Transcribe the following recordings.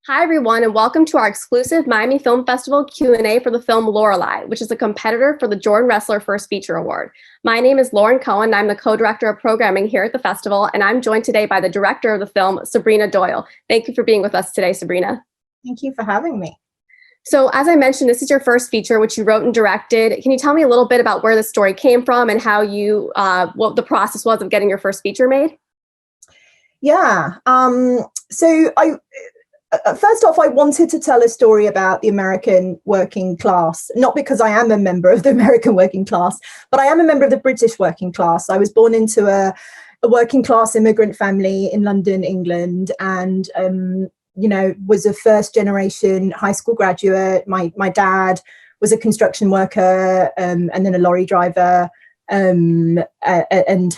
Hi, everyone, and welcome to our exclusive Miami Film Festival Q&A for the film LORELEI, which is a competitor for the Jordan Wrestler First Feature Award. My name is Cohen, and I'm the co-director of programming here at the festival, and I'm joined today by the director of the film, Sabrina Doyle. Thank you for being with us today, Sabrina. Thank you for having me. So, as I mentioned, this is your first feature, which you wrote and directed. Can you tell me a little bit about where the story came from and how you, what the process was of getting your first feature made? Yeah. First off, I wanted to tell a story about the American working class, not because I am a member of the American working class, but I am a member of the British working class. I was born into a working class immigrant family in London, England, and was a first generation high school graduate. My dad was a construction worker and then a lorry driver. And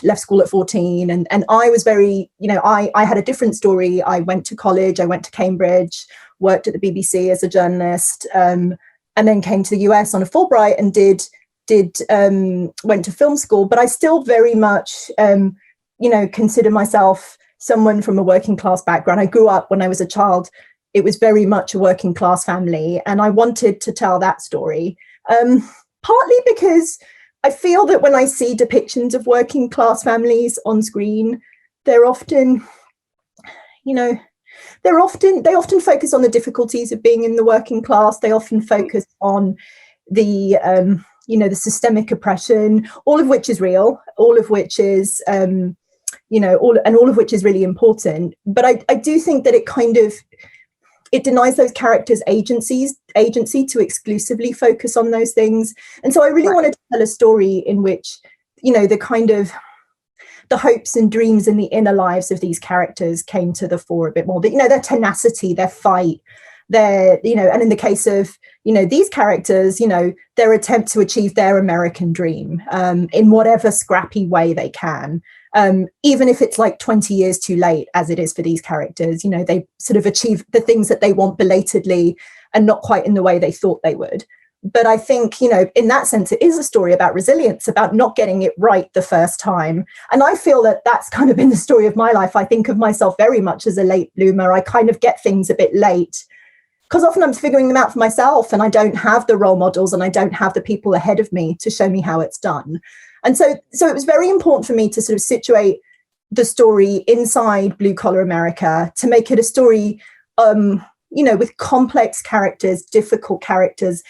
left school at 14. And I was very, I had a different story. I went to college, I went to Cambridge, worked at the BBC as a journalist, and then came to the US on a Fulbright and went to film school. But I still very much, consider myself someone from a working class background. I grew up when I was a child. It was very much a working class family. And I wanted to tell that story, partly because I feel that when I see depictions of working class families on screen, they often focus on the difficulties of being in the working class. They often focus on the systemic oppression, all of which is real, all of which is all of which is really important. But I do think that it denies those characters agency to exclusively focus on those things. And so I really wanted to tell a story in which, the hopes and dreams and the inner lives of these characters came to the fore a bit more. Their tenacity, their fight, and in the case of, these characters, their attempt to achieve their American dream in whatever scrappy way they can. Even if it's like 20 years too late, as it is for these characters, they sort of achieve the things that they want belatedly and not quite in the way they thought they would. But I think, in that sense, it is a story about resilience, about not getting it right the first time. And I feel that that's kind of been the story of my life. I think of myself very much as a late bloomer. I kind of get things a bit late because often I'm figuring them out for myself and I don't have the role models and I don't have the people ahead of me to show me how it's done. And so it was very important for me to sort of situate the story inside blue collar America, to make it a story, with complex characters, difficult characters,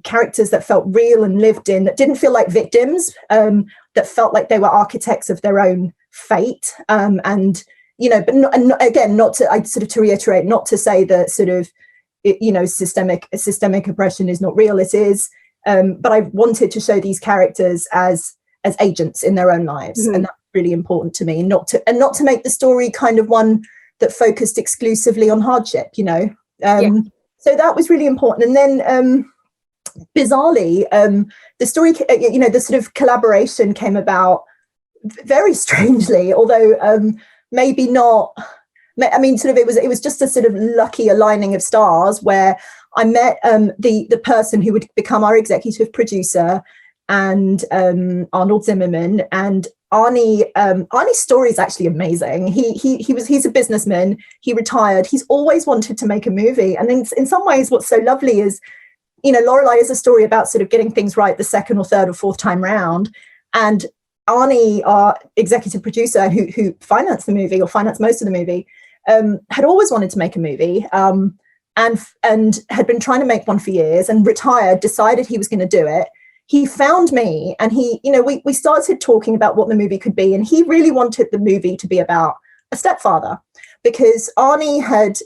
characters that felt real and lived in, that didn't feel like victims, that felt like they were architects of their own fate. To reiterate, not to say that sort of, systemic oppression is not real. It is. But I wanted to show these characters as agents in their own lives, and that's really important to me. And not to make the story kind of one that focused exclusively on hardship. So that was really important. And then, bizarrely, the story, the sort of collaboration came about very strangely, although maybe not. I mean, it was just a sort of lucky aligning of stars where I met the person who would become our executive producer, and Arnold Zimmerman. And Arnie's story is actually amazing. He's a businessman. He retired. He's always wanted to make a movie. And in some ways, what's so lovely is, LORELEI is a story about sort of getting things right the second or third or fourth time round. And Arnie, our executive producer, who financed the movie or financed most of the movie, had always wanted to make a movie. And had been trying to make one for years, and retired, decided he was going to do it. He found me, and we started talking about what the movie could be. And he really wanted the movie to be about a stepfather, because Arnie had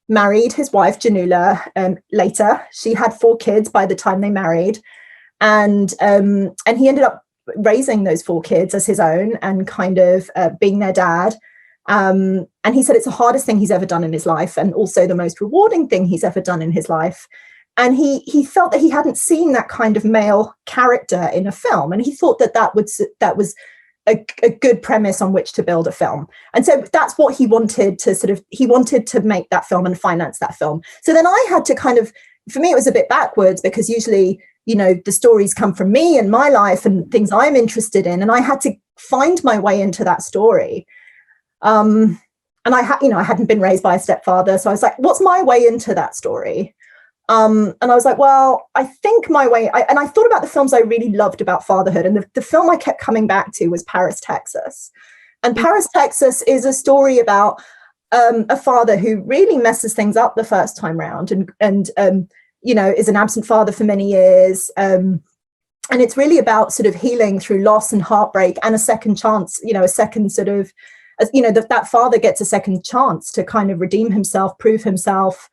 married his wife, Janula, later. She had 4 kids by the time they married. And he ended up raising those 4 kids as his own and kind of being their dad. And he said it's the hardest thing he's ever done in his life, and also the most rewarding thing he's ever done in his life. And he felt that he hadn't seen that kind of male character in a film, and he thought that was a good premise on which to build a film. And so that's what he wanted to make that film and finance that film. So then I had to for me, it was a bit backwards, because usually, the stories come from me and my life and things I'm interested in, and I had to find my way into that story. and I hadn't been raised by a stepfather, so I was like, what's my way into that story? And I was like, well, I think my way, and I thought about the films I really loved about fatherhood, and the film I kept coming back to was Paris, Texas. And Paris, Texas is a story about a father who really messes things up the first time round, and is an absent father for many years. And it's really about sort of healing through loss and heartbreak and a second chance, a second sort of, that father gets a second chance to kind of redeem himself, prove himself,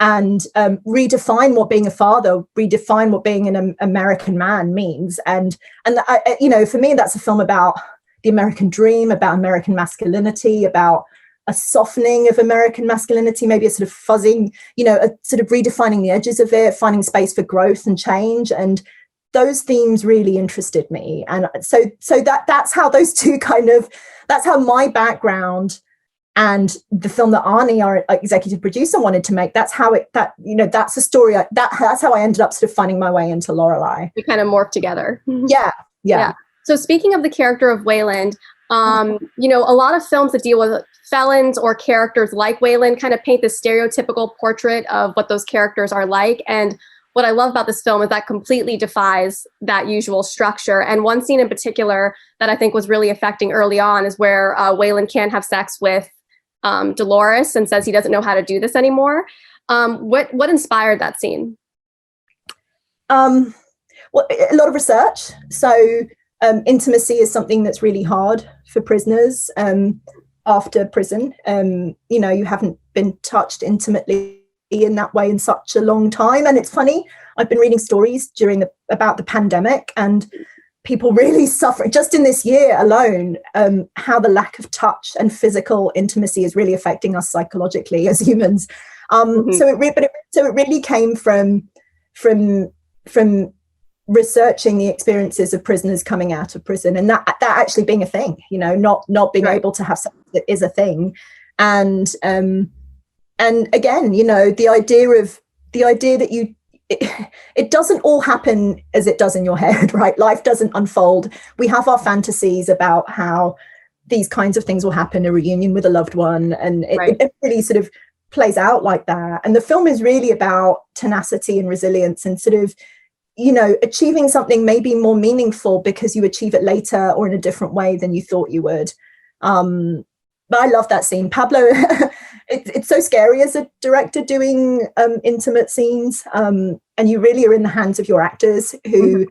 and redefine what being a father, redefine what being an American man means. And for me, that's a film about the American dream, about American masculinity, about a softening of American masculinity, maybe a sort of fuzzing, a sort of redefining the edges of it, finding space for growth and change. And those themes really interested me. And so that's how those two that's how my background and the film that Arnie, our executive producer, wanted to make, that's a story, that's how I ended up sort of finding my way into Lorelei. We kind of morphed together. Yeah. So speaking of the character of Wayland, a lot of films that deal with felons or characters like Wayland kind of paint this stereotypical portrait of what those characters are like. And what I love about this film is that completely defies that usual structure. And one scene in particular that I think was really affecting early on is where Wayland can't have sex with Dolores and says he doesn't know how to do this anymore. What inspired that scene? Well, a lot of research. So intimacy is something that's really hard for prisoners after prison. You haven't been touched intimately in that way in such a long time. And it's funny, I've been reading stories about the pandemic, and people really suffer just in this year alone, how the lack of touch and physical intimacy is really affecting us psychologically as humans. So it really came from researching the experiences of prisoners coming out of prison, and that actually being a thing, not being able to have something that is a thing. And again, the idea that it doesn't all happen as it does in your head, right? Life doesn't unfold. We have our fantasies about how these kinds of things will happen, a reunion with a loved one, and it really sort of plays out like that. And the film is really about tenacity and resilience, and sort of, achieving something maybe more meaningful because you achieve it later or in a different way than you thought you would. But I love that scene. Pablo, it's so scary as a director doing intimate scenes, and you really are in the hands of your actors who,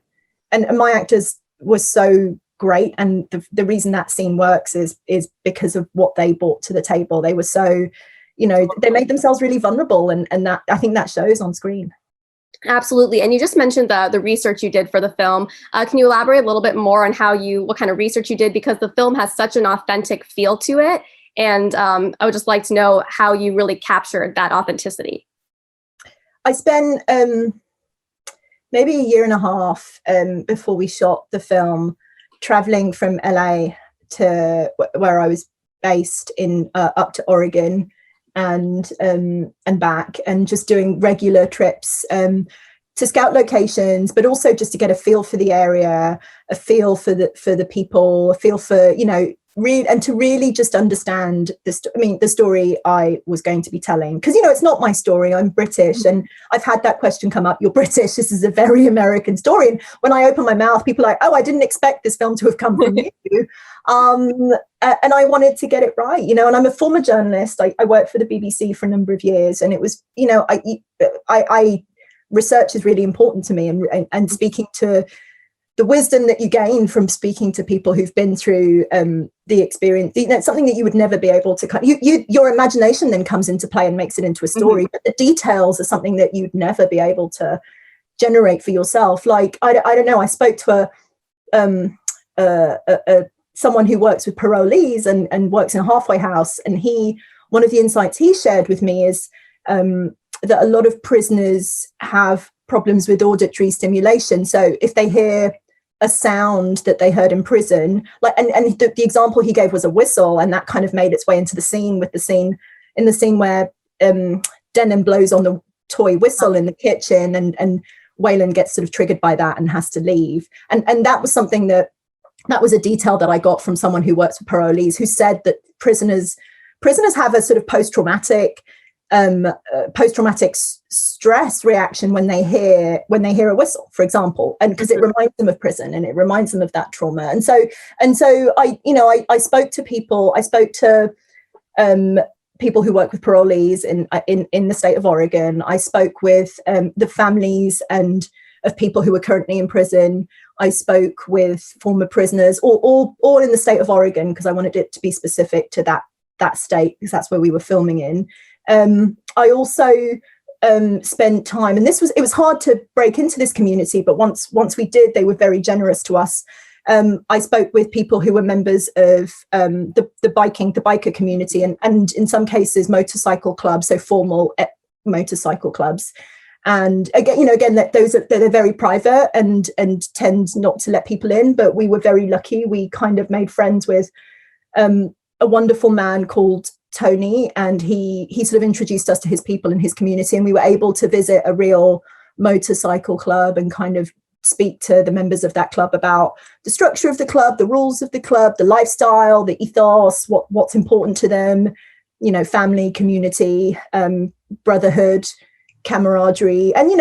and my actors were so great. And the reason that scene works is because of what they brought to the table. They were so, they made themselves really vulnerable, and that, I think, that shows on screen. Absolutely. And you just mentioned the research you did for the film. Can you elaborate a little bit more on what kind of research you did? Because the film has such an authentic feel to it. And I would just like to know how you really captured that authenticity. I spent maybe a year and a half before we shot the film, traveling from LA to where I was based up to Oregon, and back, and just doing regular trips to scout locations, but also just to get a feel for the area, a feel for the people, a feel for, and to really just understand the story I was going to be telling. Because, it's not my story. I'm British, and I've had that question come up. You're British. This is a very American story. And when I open my mouth, people are like, oh, I didn't expect this film to have come from you. And I wanted to get it right, and I'm a former journalist. I worked for the BBC for a number of years, and it was, I research is really important to me, and speaking to the wisdom that you gain from speaking to people who've been through the experience, it's something that you would never be able to your imagination then comes into play and makes it into a story, but the details are something that you'd never be able to generate for yourself. Like, I don't know, I spoke to someone who works with parolees and works in a halfway house, and one of the insights he shared with me is that a lot of prisoners have problems with auditory stimulation. So if they hear a sound that they heard in prison, and the example he gave was a whistle, and that kind of made its way into the scene where Denon blows on the toy whistle in the kitchen, and Wayland gets sort of triggered by that and has to leave. And that was something that was a detail that I got from someone who works with parolees, who said that prisoners prisoners have a sort of post-traumatic stress reaction when they hear a whistle, for example, and because it reminds them of prison and it reminds them of that trauma. And so I spoke to people. I spoke to people who work with parolees in the state of Oregon. I spoke with the families and of people who are currently in prison. I spoke with former prisoners, all in the state of Oregon, because I wanted it to be specific to that state, because that's where we were filming in. I also spent time, and it was hard to break into this community, but once we did, they were very generous to us. I spoke with people who were members of the biker community, and in some cases motorcycle clubs, so formal motorcycle clubs. And again, they're very private and tend not to let people in. But we were very lucky. We kind of made friends with a wonderful man called Tony, and he sort of introduced us to his people in his community, and we were able to visit a real motorcycle club and kind of speak to the members of that club about the structure of the club, the rules of the club, the lifestyle, the ethos, what's important to them, family, community, brotherhood, camaraderie. And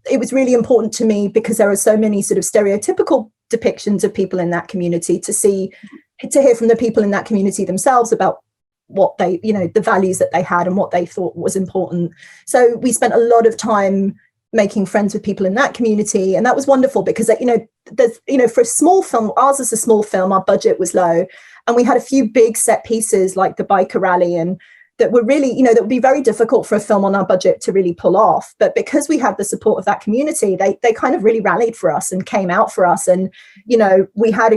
it was really important to me because there are so many sort of stereotypical depictions of people in that community, to hear from the people in that community themselves about what they, the values that they had and what they thought was important. So we spent a lot of time making friends with people in that community, and that was wonderful because there's for a small film, ours is a small film, our budget was low, and we had a few big set pieces like the biker rally, and that were really, that would be very difficult for a film on our budget to really pull off. But because we had the support of that community, they kind of really rallied for us and came out for us. And, we had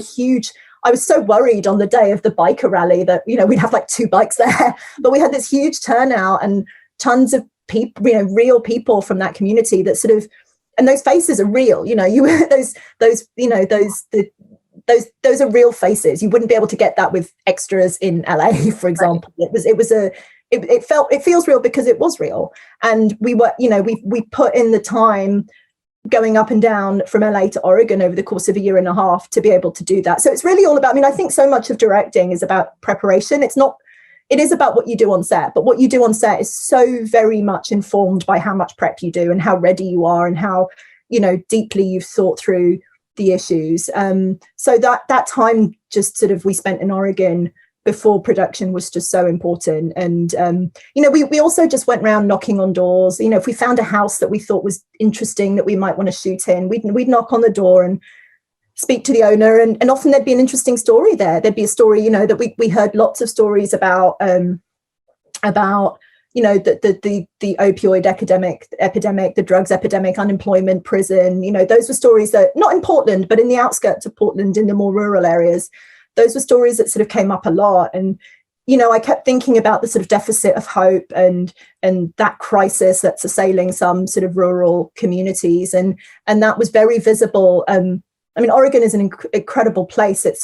I was so worried on the day of the biker rally that, we'd have like 2 bikes there, but we had this huge turnout and tons of people, real people from that community that sort of, and those faces are real, those are real faces. You wouldn't be able to get that with extras in LA, for example. Right. It feels real because it was real. And we were, we put in the time going up and down from LA to Oregon over the course of a year and a half to be able to do that. So it's really all about, I think so much of directing is about preparation. It is about what you do on set, but what you do on set is so very much informed by how much prep you do and how ready you are and how, deeply you've thought through the issues. So that time just sort of we spent in Oregon before production was just so important. And, we also just went around knocking on doors. If we found a house that we thought was interesting that we might want to shoot in, we'd knock on the door and speak to the owner. And often there'd be an interesting story there. There'd be a story, that we heard lots of stories about the opioid epidemic, the drugs epidemic, unemployment, prison. Those were stories that, not in Portland, but in the outskirts of Portland, in the more rural areas, those were stories that sort of came up a lot. And, I kept thinking about the sort of deficit of hope and that crisis that's assailing some sort of rural communities. And that was very visible. Oregon is an incredible place. It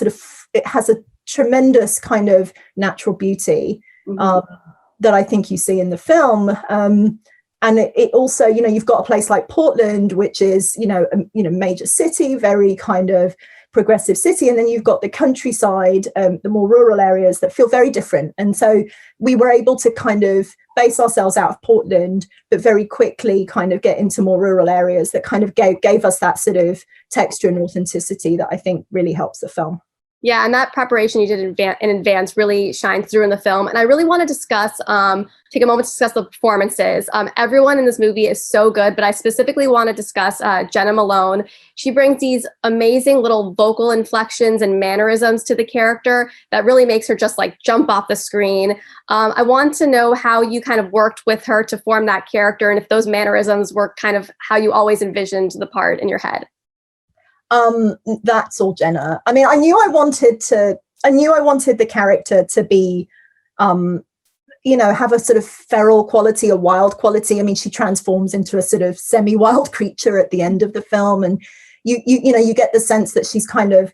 has a tremendous kind of natural beauty. Mm-hmm. That I think you see in the film. And it also, you've got a place like Portland, which is, a major city, very kind of progressive city. And then you've got the countryside, the more rural areas that feel very different. And so we were able to kind of base ourselves out of Portland, but very quickly kind of get into more rural areas that kind of gave us that sort of texture and authenticity that I think really helps the film. Yeah, and that preparation you did in advance really shines through in the film. And I really want to discuss, take a moment to discuss the performances. Everyone in this movie is so good, but I specifically want to discuss Jenna Malone. She brings these amazing little vocal inflections and mannerisms to the character that really makes her just like jump off the screen. I want to know how you kind of worked with her to form that character, and if those mannerisms were kind of how you always envisioned the part in your head. That's all Jenna. I knew I wanted the character to be, have a sort of feral quality, a wild quality. She transforms into a sort of semi-wild creature at the end of the film. And you get the sense that she's kind of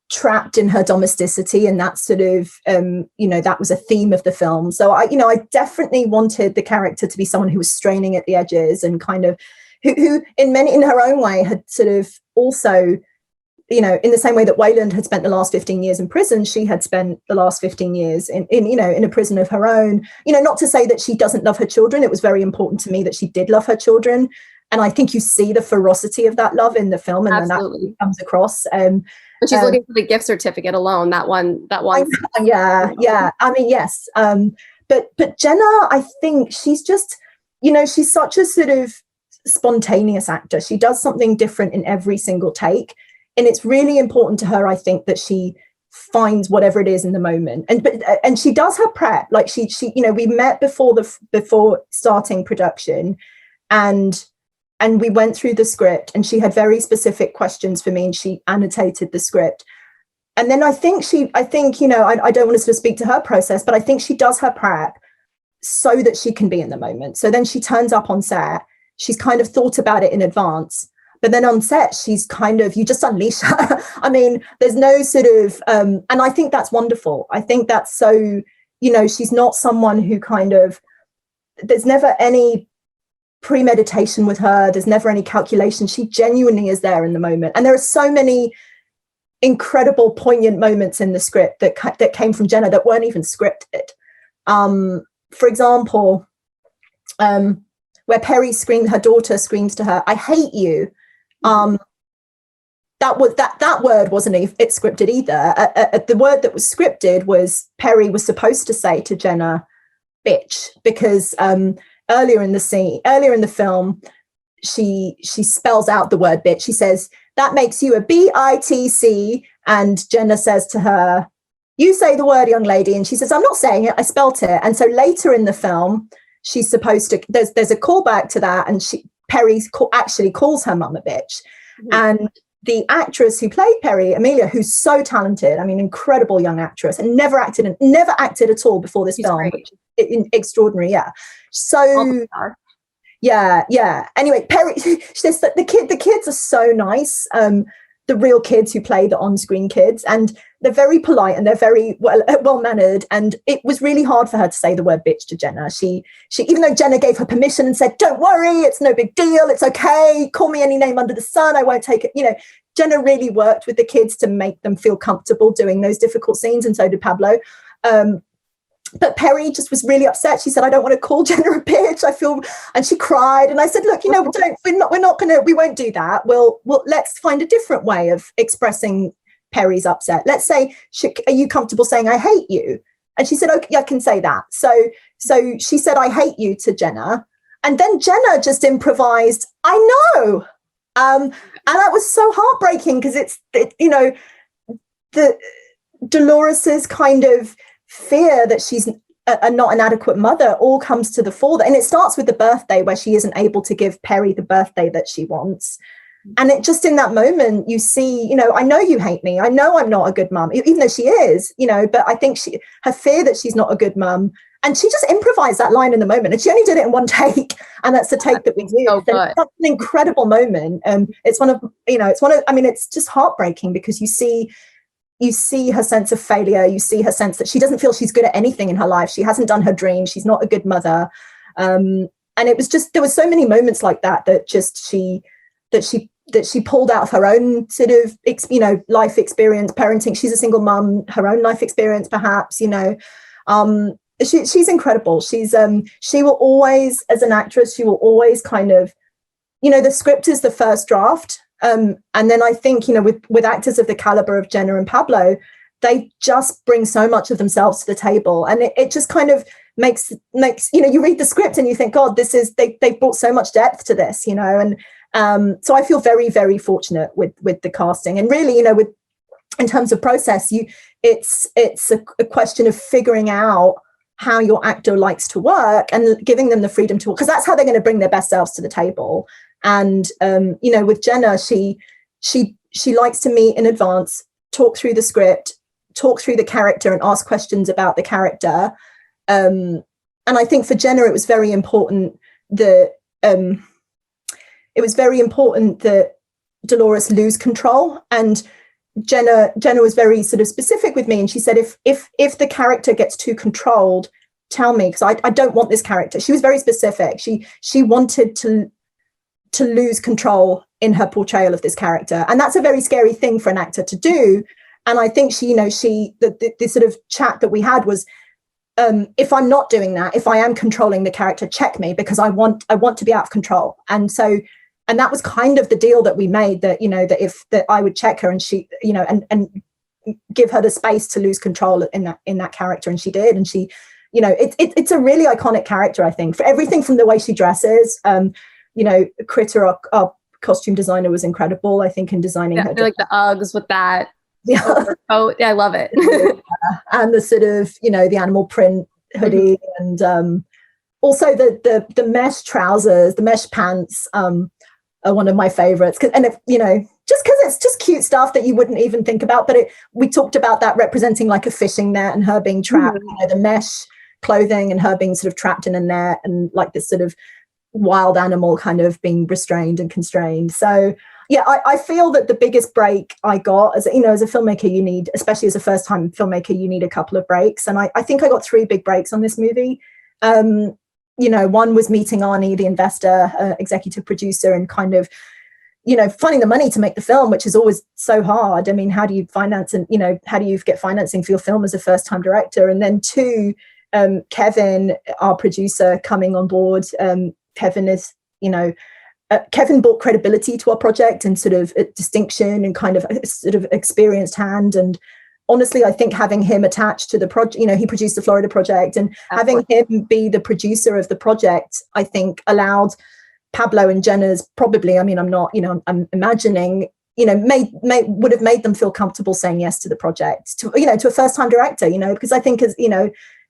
trapped in her domesticity. And that's sort of, that was a theme of the film. So I definitely wanted the character to be someone who was straining at the edges and kind of, who in her own way had sort of also you know, in the same way that Wayland had spent the last 15 years in prison, she had spent the last 15 years in you know, in a prison of her own. You know, not to say that she doesn't love her children. It was very important to me that she did love her children. And I think you see the ferocity of that love in the film, and Absolutely. then that comes across. When she's looking for the gift certificate alone, that one. Yeah. I mean, yes. But Jenna, I think she's just, you know, she's such a sort of spontaneous actor. She does something different in every single take. And it's really important to her, I think, that she finds whatever it is in the moment. And she does her prep. Like she, you know, we met before starting production, and we went through the script, and she had very specific questions for me, and she annotated the script. And then I think, you know, I don't want to sort of speak to her process, but I think she does her prep so that she can be in the moment. So then she turns up on set. She's kind of thought about it in advance. But then on set, she's kind of, you just unleash her. I mean, there's no sort of, and I think that's wonderful. I think that's so, you know, she's not someone who kind of, there's never any premeditation with her. There's never any calculation. She genuinely is there in the moment. And there are so many incredible, poignant moments in the script that came from Jenna that weren't even scripted. For example, where Perry screams, her daughter screams to her, "I hate you." That word wasn't it's scripted either. The word that was scripted was Perry was supposed to say to Jenna, "Bitch," because earlier in the film, she spells out the word bitch. She says, "That makes you a BITC," and Jenna says to her, "You say the word, young lady," and she says, "I'm not saying it, I spelt it." And so later in the film, she's supposed to, there's a callback to that, and Perry actually calls her mum a bitch. Mm-hmm. And the actress who played Perry, Amelia, who's so talented, I mean, incredible young actress, and never acted at all before this film, which is extraordinary. Yeah. So yeah. Anyway, Perry, she says that the kids are so nice. The real kids who play the on-screen kids, and they're very polite and they're very well-mannered. And it was really hard for her to say the word bitch to Jenna. She, even though Jenna gave her permission and said, "Don't worry, it's no big deal. It's okay. Call me any name under the sun. I won't take it." You know, Jenna really worked with the kids to make them feel comfortable doing those difficult scenes. And so did Pablo. But Perry just was really upset. She said, "I don't want to call Jenna a bitch. I feel," and she cried. And I said, "Look, you know, we won't do that. We'll let's find a different way of expressing Perry's upset. Let's say, are you comfortable saying I hate you?" And she said, "Okay, I can say that." So she said, "I hate you" to Jenna. And then Jenna just improvised, "I know." And that was so heartbreaking, because you know, the Dolores's kind of fear that she's not an adequate mother all comes to the fore. And it starts with the birthday, where she isn't able to give Perry the birthday that she wants. And it just, in that moment, you see, you know, "I know you hate me. I know I'm not a good mum," even though she is, you know, but I think her fear that she's not a good mum. And she just improvised that line in the moment. And she only did it in one take. And that's the take that we do. So that's an incredible moment. It's just heartbreaking, because you see her sense of failure. You see her sense that she doesn't feel she's good at anything in her life. She hasn't done her dream. She's not a good mother. And it was just, there were so many moments like that she pulled out of her own sort of, you know, life experience, parenting. She's a single mum, her own life experience, perhaps, you know. She's incredible. She will always, as an actress, she will always kind of, you know, the script is the first draft. And then I think, you know, with actors of the caliber of Jenna and Pablo, they just bring so much of themselves to the table. And it just kind of makes, you know, you read the script and you think, God, they brought so much depth to this, you know. And so I feel very, very fortunate with the casting. And really, you know, in terms of process, it's a question of figuring out how your actor likes to work and giving them the freedom to work, because that's how they're going to bring their best selves to the table. And you know, with Jenna, she likes to meet in advance, talk through the script, talk through the character, and ask questions about the character. And I think for Jenna, it was very important that Dolores lose control. And Jenna was very sort of specific with me, and she said, if the character gets too controlled, tell me, because I don't want this character. She was very specific. She wanted to lose control in her portrayal of this character. And that's a very scary thing for an actor to do. And I think the sort of chat that we had was, if I'm not doing that, if I am controlling the character, check me, because I want to be out of control. And that was kind of the deal that we made, that, that I would check her, and she, and give her the space to lose control in that character. And she did. And she, it's a really iconic character, I think, for everything from the way she dresses. Critter, our costume designer, was incredible, I think, in designing her. Like the Uggs with that. Yeah. Overcoat. Yeah, I love it. And the sort of, the animal print hoodie, and also the mesh trousers, the mesh pants are one of my favorites. And just because it's just cute stuff that you wouldn't even think about. But we talked about that representing like a fishing net, and her being trapped, the mesh clothing, and her being sort of trapped in a net, and like this sort of wild animal kind of being restrained and constrained. So yeah, I feel that the biggest break I got as a filmmaker, you need, especially as a first time filmmaker, you need a couple of breaks. And I think I got 3 big breaks on this movie. One was meeting Arnie, the investor, executive producer, and kind of, finding the money to make the film, which is always so hard. I mean, how do you finance, and, how do you get financing for your film as a first time director? And then 2, Kevin, our producer, coming on board. Kevin is, Kevin brought credibility to our project, and sort of a distinction, and kind of a sort of experienced hand. And honestly, I think having him attached to the project, he produced the Florida project, and having him be the producer of the project, I think allowed Pablo and Jenna's probably, I'm imagining, would have made them feel comfortable saying yes to the project, to a first time director, because I think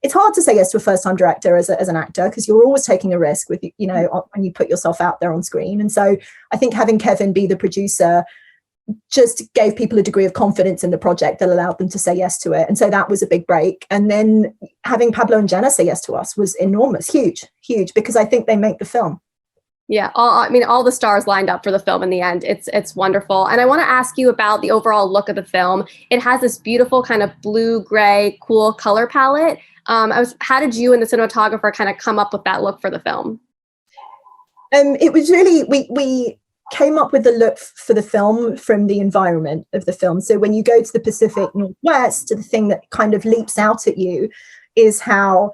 it's hard to say yes to a first-time director as an actor, because you're always taking a risk with, when you put yourself out there on screen. And so I think having Kevin be the producer just gave people a degree of confidence in the project that allowed them to say yes to it. And so that was a big break. And then having Pablo and Jenna say yes to us was enormous, huge, because I think they make the film. Yeah, all the stars lined up for the film in the end. It's wonderful. And I want to ask you about the overall look of the film. It has this beautiful kind of blue-gray, cool color palette. How did you and the cinematographer kind of come up with that look for the film? It was really, we came up with the look for the film from the environment of the film. So when you go to the Pacific Northwest, the thing that kind of leaps out at you is how,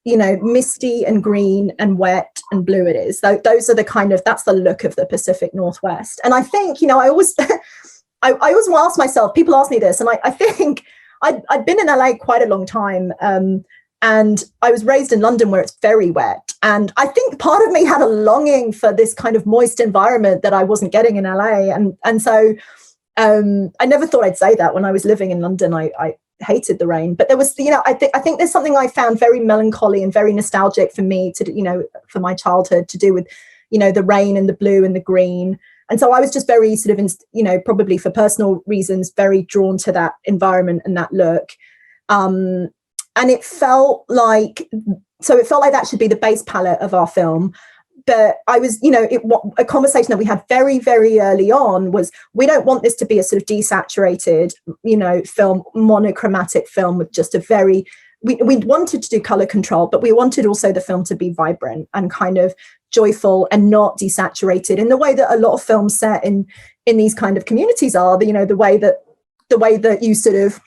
misty and green and wet and blue it is. Those are that's the look of the Pacific Northwest. And I think, I always ask myself, people ask me this, and I think I'd been in LA quite a long time. And I was raised in London, where it's very wet. And I think part of me had a longing for this kind of moist environment that I wasn't getting in LA. And so I never thought I'd say that when I was living in London. I hated the rain. But there was, I think there's something I found very melancholy and very nostalgic for me to, for my childhood, to do with, the rain and the blue and the green. And so I was just very sort of, probably for personal reasons, very drawn to that environment and that look. And it felt like that should be the base palette of our film. But I was, a conversation that we had very, very early on was, we don't want this to be a sort of desaturated, film, monochromatic film with just we wanted to do color control, but we wanted also the film to be vibrant and kind of joyful and not desaturated in the way that a lot of films set in these kind of communities are. The way that you sort of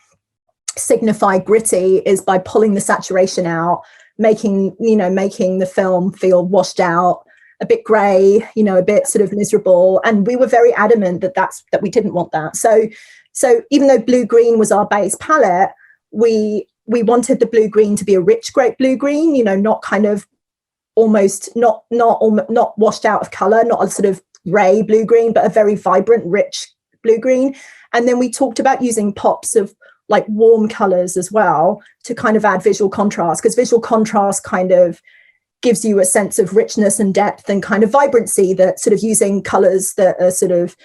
signify gritty is by pulling the saturation out, making the film feel washed out, a bit grey, a bit sort of miserable. And we were very adamant that we didn't want that. So even though blue-green was our base palette, we wanted the blue-green to be a rich, great blue-green, not kind of almost not washed out of colour, not a sort of grey blue-green, but a very vibrant, rich blue-green. And then we talked about using pops of like warm colours as well to kind of add visual contrast, because visual contrast kind of gives you a sense of richness and depth and kind of vibrancy that sort of using colours that are sort of,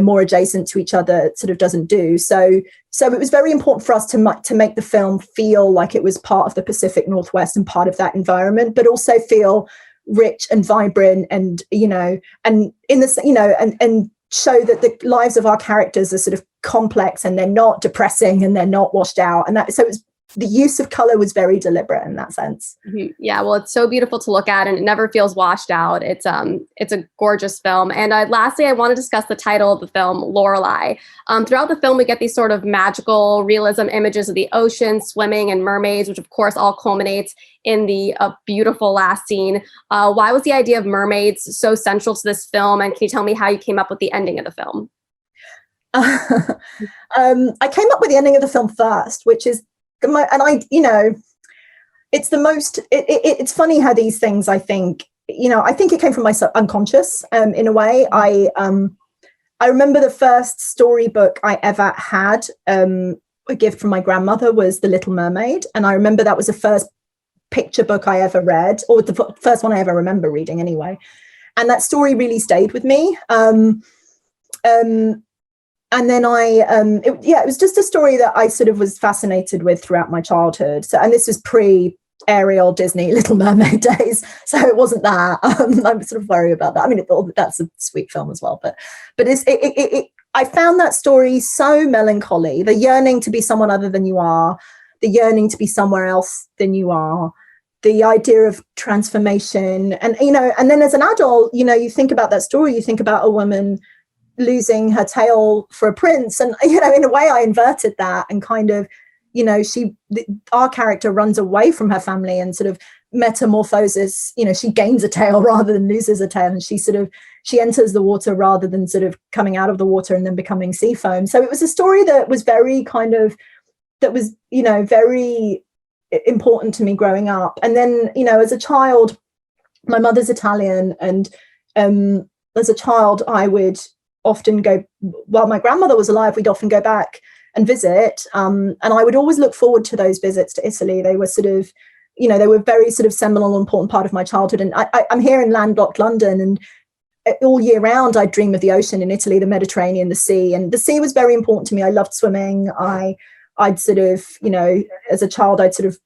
more adjacent to each other sort of doesn't do. So it was very important for us to make the film feel like it was part of the Pacific Northwest and part of that environment, but also feel rich and vibrant and, and in this, and show that the lives of our characters are sort of complex and they're not depressing and they're not washed out. And that, so the use of color was very deliberate in that sense. Mhm. Yeah, well, it's so beautiful to look at, and it never feels washed out. It's a gorgeous film. And lastly, I want to discuss the title of the film, Lorelei. Throughout the film, we get these sort of magical realism images of the ocean, swimming, and mermaids, which of course all culminates in the beautiful last scene. Why was the idea of mermaids so central to this film? And can you tell me how you came up with the ending of the film? I came up with the ending of the film first, which is, and I, it's the most, it's funny how these things, I think it came from my unconscious in a way. I remember the first storybook I ever had, a gift from my grandmother, was The Little Mermaid. And I remember that was the first picture book I ever read, or the first one I ever remember reading anyway. And that story really stayed with me. And then it was just a story that I sort of was fascinated with throughout my childhood. So, and this was pre-Ariel Disney Little Mermaid days, so it wasn't that. I'm sort of worried about that. I mean, that's a sweet film as well, but I found that story so melancholy. The yearning to be someone other than you are, the yearning to be somewhere else than you are, the idea of transformation, and then as an adult, you think about that story. You think about a woman losing her tail for a prince, and in a way I inverted that, and kind of our character runs away from her family and sort of metamorphoses. She gains a tail rather than loses a tail, and she enters the water rather than sort of coming out of the water and then becoming sea foam. So it was a story that was very very important to me growing up. And then as a child, my mother's Italian, and as a child I would often go, while my grandmother was alive, we'd often go back and visit, and I would always look forward to those visits to Italy. They were sort of, they were very sort of seminal and important part of my childhood. And I'm here in landlocked London, and all year round I dream of the ocean in Italy, the Mediterranean, the sea. And the sea was very important to me. I loved swimming. I'd sort of, as a child, I'd sort of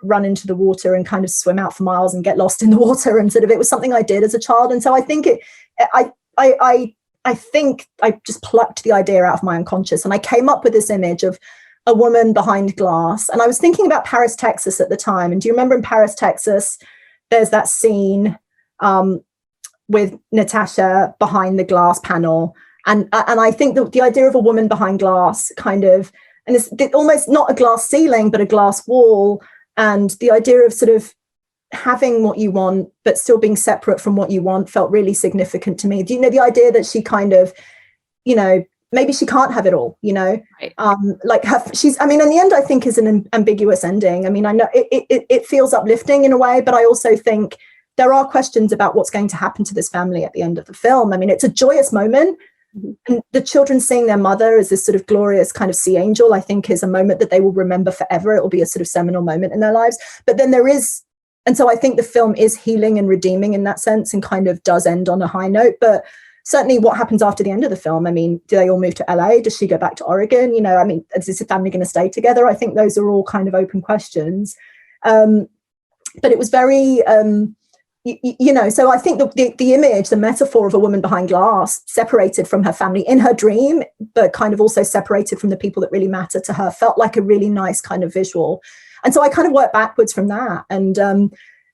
run into the water and kind of swim out for miles and get lost in the water, and sort of, it was something I did as a child. And so I think I think I just plucked the idea out of my unconscious, and I came up with this image of a woman behind glass. And I was thinking about Paris, Texas at the time. And do you remember in Paris, Texas, there's that scene with Natasha behind the glass panel. And I think that the idea of a woman behind glass kind of, and it's almost not a glass ceiling, but a glass wall. And the idea of sort of having what you want but still being separate from what you want felt really significant to me. Do the idea that she kind of, maybe she can't have it all, right. In the end, I think is an ambiguous ending. I mean, I know it feels uplifting in a way, but I also think there are questions about what's going to happen to this family at the end of the film. I mean, it's a joyous moment. Mm-hmm. And the children seeing their mother as this sort of glorious kind of sea angel, I think, is a moment that they will remember forever. It will be a sort of seminal moment in their lives. But then and so I think the film is healing and redeeming in that sense, and kind of does end on a high note. But certainly what happens after the end of the film, I mean, do they all move to LA? Does she go back to Oregon? Is this family going to stay together? I think those are all kind of open questions. But it was very, so I think the image, the metaphor of a woman behind glass, separated from her family in her dream, but kind of also separated from the people that really matter to her, felt like a really nice kind of visual. And so I kind of worked backwards from that. And,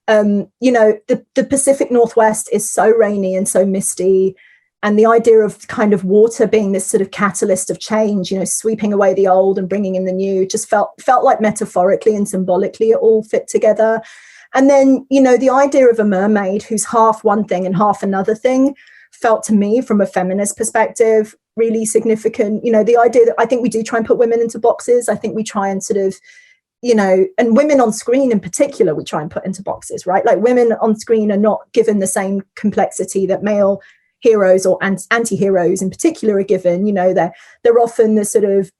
the Pacific Northwest is so rainy and so misty. And the idea of kind of water being this sort of catalyst of change, sweeping away the old and bringing in the new, just felt like metaphorically and symbolically it all fit together. And then, the idea of a mermaid who's half one thing and half another thing felt to me, from a feminist perspective, really significant. The idea that I think we do try and put women into boxes. I think we try and sort of, and women on screen in particular, we try and put into boxes, right? Like, women on screen are not given the same complexity that male heroes or anti-heroes in particular are given. They're often the sort of,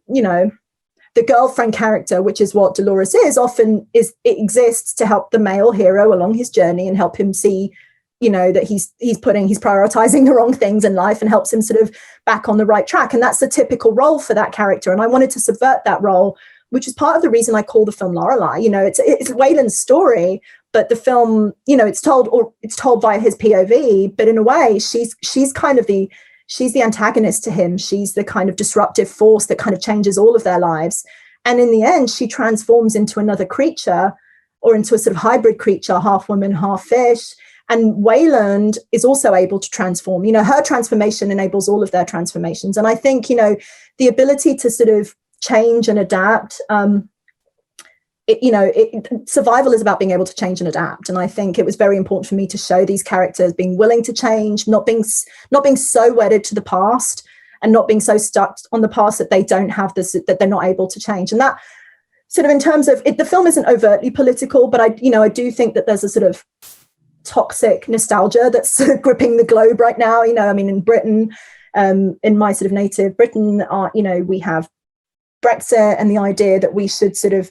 the girlfriend character, which is what Dolores is, often it exists to help the male hero along his journey and help him see, that he's prioritizing the wrong things in life, and helps him sort of back on the right track. And that's the typical role for that character. And I wanted to subvert that role, which is part of the reason I call the film Lorelei. It's Wayland's story, but the film, it's told via his POV, but in a way she's kind of she's the antagonist to him. She's the kind of disruptive force that kind of changes all of their lives. And in the end, she transforms into another creature, or into a sort of hybrid creature, half woman, half fish. And Wayland is also able to transform. You know, her transformation enables all of their transformations. And I think, you know, the ability to sort of change and adapt, survival is about being able to change and adapt. And I think it was very important for me to show these characters being willing to change, not being so wedded to the past, and not being so stuck on the past that they don't have this, that they're not able to change. And that sort of, in terms of it, the film isn't overtly political, but I do think that there's a sort of toxic nostalgia that's gripping the globe right now. You know, I mean, in Britain, in my sort of native Britain, we have Brexit and the idea that we should sort of,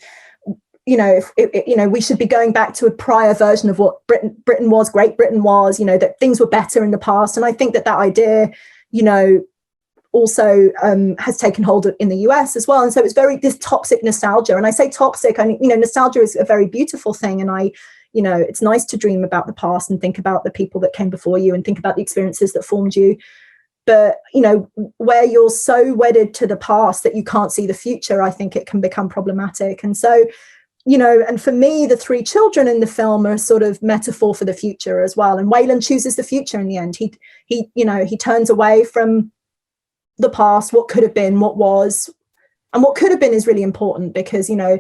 we should be going back to a prior version of what Britain was, Great Britain was, you know, that things were better in the past. And I think that idea, you know, also has taken hold in the US as well. And so it's this toxic nostalgia. And I say toxic, nostalgia is a very beautiful thing. And it's nice to dream about the past and think about the people that came before you and think about the experiences that formed you. But, you know, where you're so wedded to the past that you can't see the future, I think it can become problematic. And so, you know, and for me, the three children in the film are a sort of metaphor for the future as well. And Wayland chooses the future in the end. He turns away from the past, what could have been, what was, and what could have been is really important because, you know,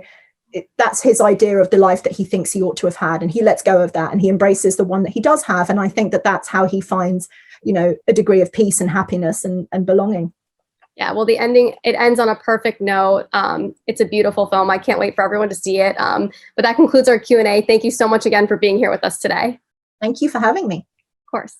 that's his idea of the life that he thinks he ought to have had. And he lets go of that and he embraces the one that he does have. And I think that that's how he finds, you know, a degree of peace and happiness and belonging. Yeah, well, it ends on a perfect note. It's a beautiful film. I can't wait for everyone to see it. But that concludes our Q&A. Thank you so much again for being here with us today. Thank you for having me. Of course.